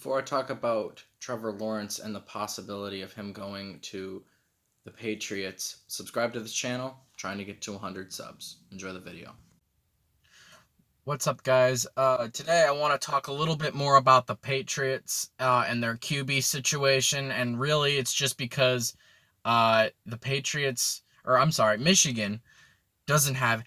Before I talk about Trevor Lawrence and the possibility of him going to the Patriots, subscribe to this channel. Trying to get to 100 subs. Enjoy the video. What's up, guys? Today I want to talk a little bit more about the Patriots and their QB situation, and really it's just because the Patriots, or I'm sorry, Michigan doesn't have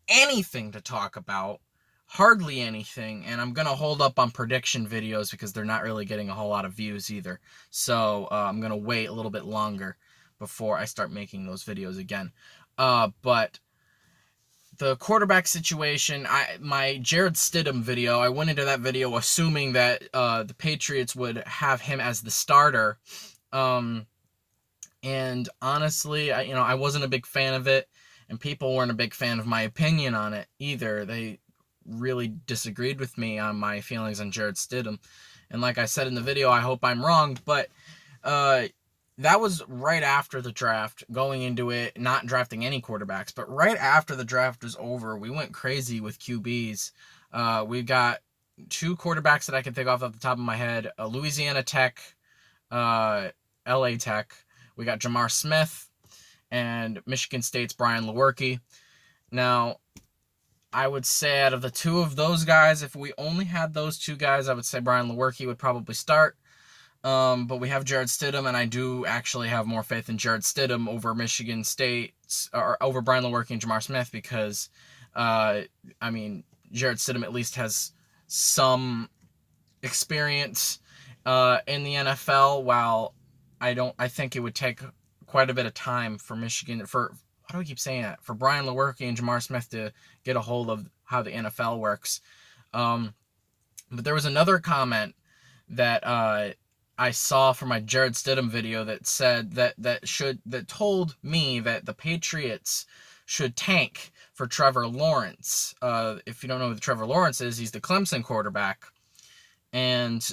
anything to talk about, hardly anything, and I'm going to hold up on prediction videos because they're not really getting a whole lot of views either. So I'm going to wait a little bit longer before I start making those videos again. But the quarterback situation, my Jarett Stidham video, I went into that video assuming that the Patriots would have him as the starter. And honestly, I wasn't a big fan of it, and people weren't a big fan of my opinion on it either. They really disagreed with me on my feelings on Jarett Stidham. And like I said in the video, I hope I'm wrong, but that was right after the draft, going into it, not drafting any quarterbacks. But right after the draft was over, we went crazy with QBs. We got two quarterbacks that I can think off the top of my head, Louisiana Tech, LA Tech. We got Jamar Smith and Michigan State's Brian Lewerke. Now, I would say out of the two of those guys, if we only had those two guys, I would say Brian Lewerke would probably start. But we have Jarett Stidham, and I do actually have more faith in Jarett Stidham over Michigan State, or over Brian Lewerke and Jamar Smith, because, Jarett Stidham at least has some experience in the NFL, while I think it would take quite a bit of time for Michigan, why do I keep saying that? For Brian Lewerke and Jamar Smith to get a hold of how the NFL works. But there was another comment that I saw from my Jarett Stidham video that said that told me that the Patriots should tank for Trevor Lawrence. If you don't know who Trevor Lawrence is, he's the Clemson quarterback, and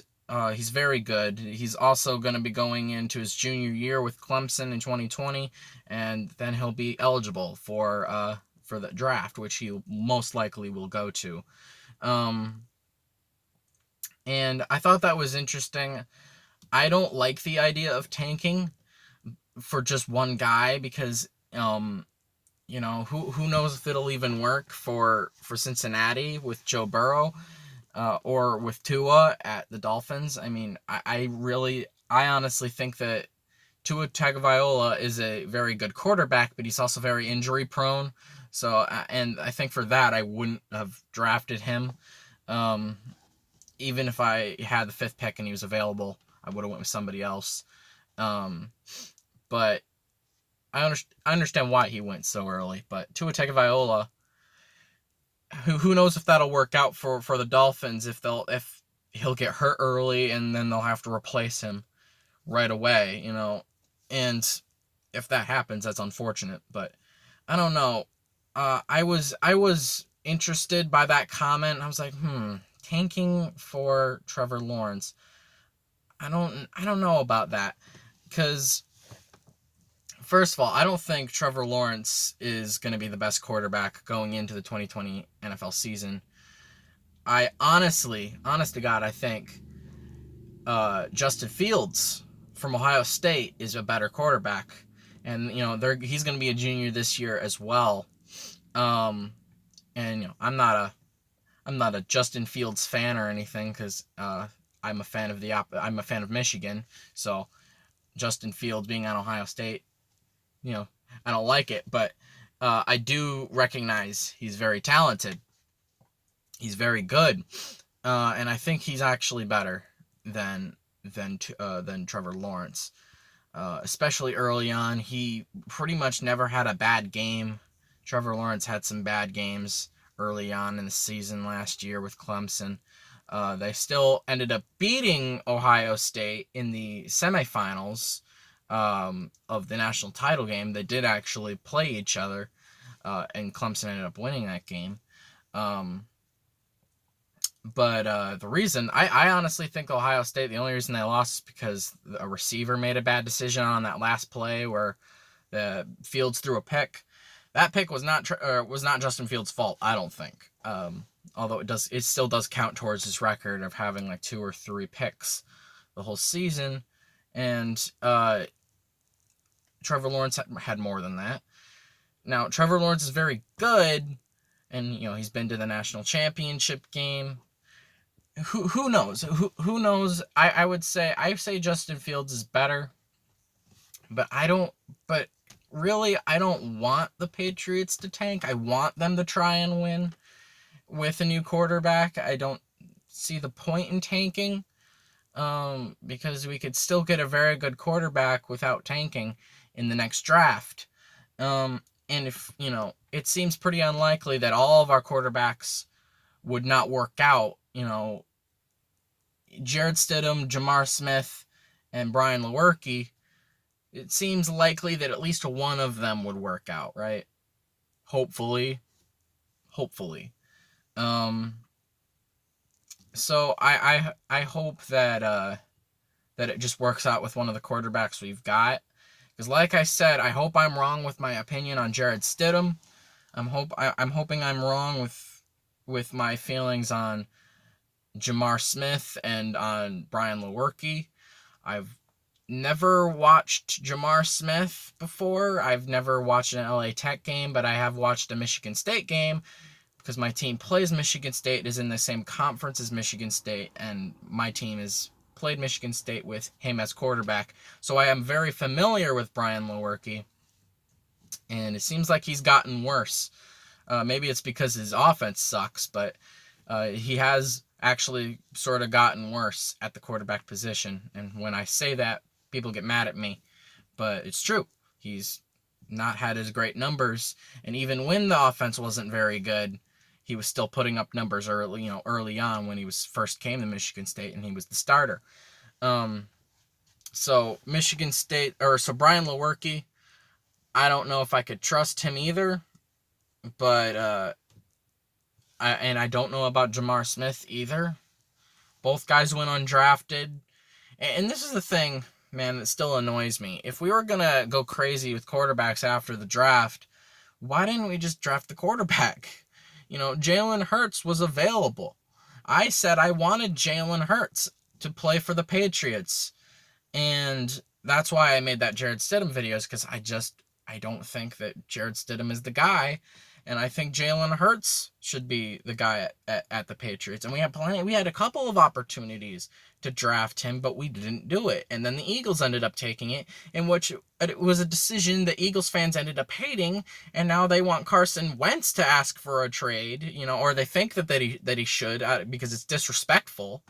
he's very good. He's also going to be going into his junior year with Clemson in 2020, and then he'll be eligible for the draft, which he most likely will go to. And I thought that was interesting. I don't like the idea of tanking for just one guy because, who knows if it'll even work for Cincinnati with Joe Burrow or with Tua at the Dolphins. I honestly think that Tua Tagovailoa is a very good quarterback, but he's also very injury prone. So, and I think for that, I wouldn't have drafted him. Even if I had the 5th pick and he was available, I would have went with somebody else. But I understand why he went so early. But Tua Tagovailoa, who knows if that'll work out for the Dolphins, if he'll get hurt early and then they'll have to replace him right away, And if that happens, that's unfortunate. But I don't know. I was interested by that comment. I was like, tanking for Trevor Lawrence. I don't know about that, because first of all, I don't think Trevor Lawrence is going to be the best quarterback going into the 2020 NFL season. I honest to God, I think Justin Fields from Ohio State is a better quarterback, and he's going to be a junior this year as well. And I'm not a Justin Fields fan or anything, because I'm a fan of Michigan, so Justin Fields being on Ohio State, I don't like it, but I do recognize he's very talented. He's very good, and I think he's actually better than Trevor Lawrence, especially early on. He pretty much never had a bad game. Trevor Lawrence had some bad games early on in the season last year with Clemson. They still ended up beating Ohio State in the semifinals of the national title game. They did actually play each other, and Clemson ended up winning that game. But the reason, I honestly think Ohio State, the only reason they lost is because a receiver made a bad decision on that last play where the Fields threw a pick. That pick was not Justin Fields' fault, I don't think. Although it still does count towards his record of having like 2 or 3 picks the whole season. And Trevor Lawrence had more than that. Now, Trevor Lawrence is very good, and he's been to the national championship game. Who knows? Who knows? I say Justin Fields is better, but I don't. But really, I don't want the Patriots to tank. I want them to try and win with a new quarterback. I don't see the point in tanking, because we could still get a very good quarterback without tanking in the next draft. And if, it seems pretty unlikely that all of our quarterbacks would not work out. Jarett Stidham, Jamar Smith, and Brian Lewerke, it seems likely that at least one of them would work out, right? Hopefully. So I hope that it just works out with one of the quarterbacks we've got. Because like I said, I hope I'm wrong with my opinion on Jarett Stidham. I'm hoping I'm wrong with my feelings on Jamar Smith and on Brian Lewerke. I've never watched Jamar Smith before. I've never watched an LA Tech game, but I have watched a Michigan State game because my team plays Michigan State, is in the same conference as Michigan State, and my team has played Michigan State with him as quarterback. So I am very familiar with Brian Lewerke, and it seems like he's gotten worse. Maybe it's because his offense sucks, but he has actually sort of gotten worse at the quarterback position. And when I say that, people get mad at me, but it's true. He's not had as great numbers, and even when the offense wasn't very good, he was still putting up numbers early on when he first came to Michigan State and he was the starter. So Brian Lewerke, I don't know if I could trust him either, but I don't know about Jamar Smith either. Both guys went undrafted, and this is the thing, man, that still annoys me. If we were gonna go crazy with quarterbacks after the draft, why didn't we just draft the quarterback? Jalen Hurts was available. I said I wanted Jalen Hurts to play for the Patriots. And that's why I made that Jarett Stidham videos, because I don't think that Jarett Stidham is the guy. And I think Jalen Hurts should be the guy at the Patriots. And we had a couple of opportunities to draft him, but we didn't do it. And then the Eagles ended up taking it, in which it was a decision the Eagles fans ended up hating, and now they want Carson Wentz to ask for a trade, or they think that he should, because it's disrespectful.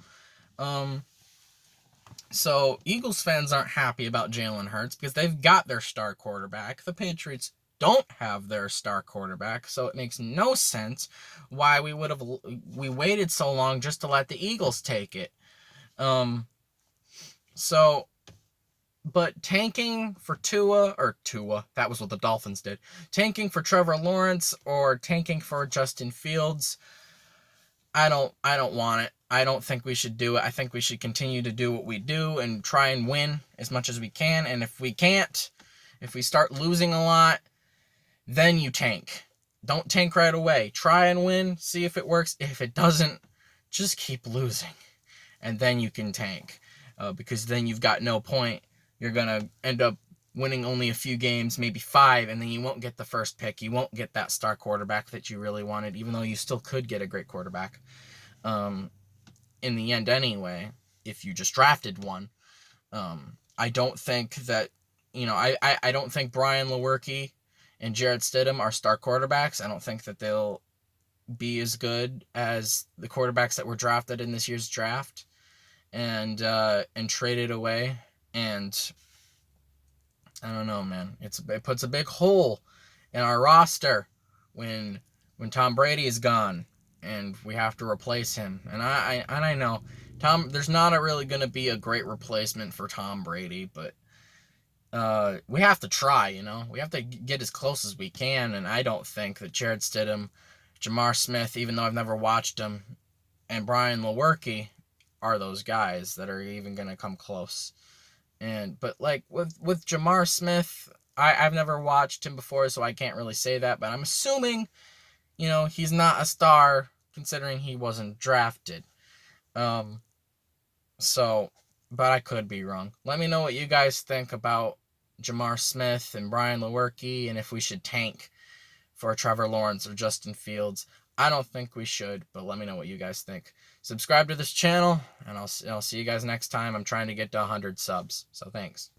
So Eagles fans aren't happy about Jalen Hurts because they've got their star quarterback. The Patriots don't have their star quarterback, so it makes no sense why we waited so long just to let the Eagles take it. But tanking for Tua, that was what the Dolphins did. Tanking for Trevor Lawrence or tanking for Justin Fields, I don't want it. I don't think we should do it. I think we should continue to do what we do and try and win as much as we can. And if we can't, if we start losing a lot, then you tank. Don't tank right away. Try and win, see if it works. If it doesn't, just keep losing. And then you can tank. Because then you've got no point. You're going to end up winning only a few games, maybe 5, and then you won't get the first pick. You won't get that star quarterback that you really wanted, even though you still could get a great quarterback. In the end anyway, if you just drafted one. I don't think that, I don't think Brian Lewerke and Jarett Stidham are star quarterbacks. I don't think that they'll be as good as the quarterbacks that were drafted in this year's draft and traded away. And I don't know, man. It puts a big hole in our roster when Tom Brady is gone and we have to replace him. And I know there's not really going to be a great replacement for Tom Brady, but we have to try, we have to get as close as we can. And I don't think that Jarett Stidham, Jamar Smith, even though I've never watched him, and Brian Lewerke are those guys that are even going to come close. But like with Jamar Smith, I've never watched him before, so I can't really say that, but I'm assuming, he's not a star considering he wasn't drafted. Um, so, but I could be wrong. Let me know what you guys think about Jamar Smith and Brian Lewerke, and if we should tank for Trevor Lawrence or Justin Fields. I don't think we should, but let me know what you guys think. Subscribe to this channel, and I'll see you guys next time. I'm trying to get to 100 subs, so thanks.